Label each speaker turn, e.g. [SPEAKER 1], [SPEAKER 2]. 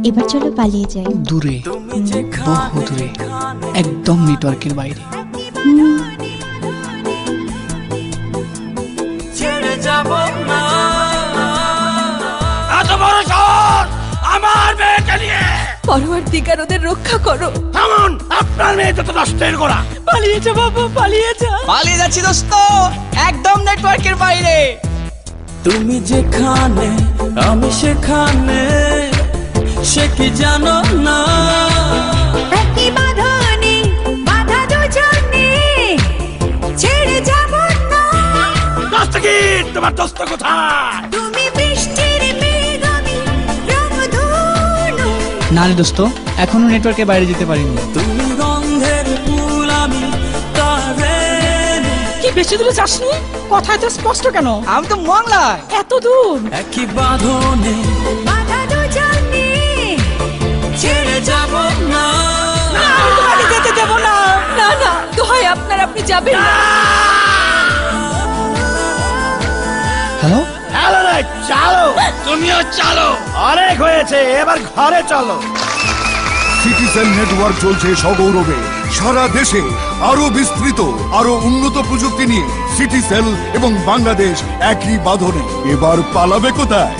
[SPEAKER 1] এবার চলো পালিয়ে যাই।
[SPEAKER 2] দূরে, বহু দূরে, একদম নেটওয়ার্কের বাইরে।
[SPEAKER 3] ছেড়ে যাব না এত বড় শহর আমার মেয়েকে নিয়ে।
[SPEAKER 4] পরওয়ারদিগার ওদের রক্ষা করো।
[SPEAKER 3] থামুন, আপনার মেয়ে তো নষ্টের গোড়া।
[SPEAKER 4] পালিয়ে যা বাবা, পালিয়ে যা।
[SPEAKER 2] পালিয়ে যাচ্ছি দোস্ত, একদম নেটওয়ার্কের বাইরে।
[SPEAKER 3] তুমি যেখানে আমি সেখানে, সে কি জানো না?
[SPEAKER 4] একই বাঁধনে বাঁধা দুজনে, ছেড়ে যাব না।
[SPEAKER 3] দস্তগীর, তোমার দোস্ত কোথায়?
[SPEAKER 4] তুমি বৃষ্টির মেঘ, আমি রংধনু।
[SPEAKER 2] না রে দোস্ত, এখনো নেটওয়ার্কের বাইরে যেতে পারিনি।
[SPEAKER 3] তুমি গন্ধের ফুল, আমি তারে।
[SPEAKER 4] কি বেশি দূরে যাসনি? কথা এত স্পষ্ট কেন?
[SPEAKER 2] আমি তো মংলায়।
[SPEAKER 4] এত দূর?
[SPEAKER 3] একই বাঁধনে
[SPEAKER 4] বাঁধা দুজনে,
[SPEAKER 3] ছেড়ে যাব না।
[SPEAKER 4] আমি তোমাকে যেতে দেব না। না না, দোহাই আপনার, আপনি যাবেন না।
[SPEAKER 2] হ্যালো,
[SPEAKER 3] হ্যালো রে, চালো, তুমিও চালো। অনেক হয়েছে, এবার ঘরে চলো।
[SPEAKER 5] সিটিসেল নেটওয়ার্ক চলছে সগৌরবে সারা দেশে। আরো বিস্তৃত, আরো উন্নত প্রযুক্তি নিয়ে সিটিসেল এবং বাংলাদেশ একই বাঁধনে। এবার পালাবে কোথায়?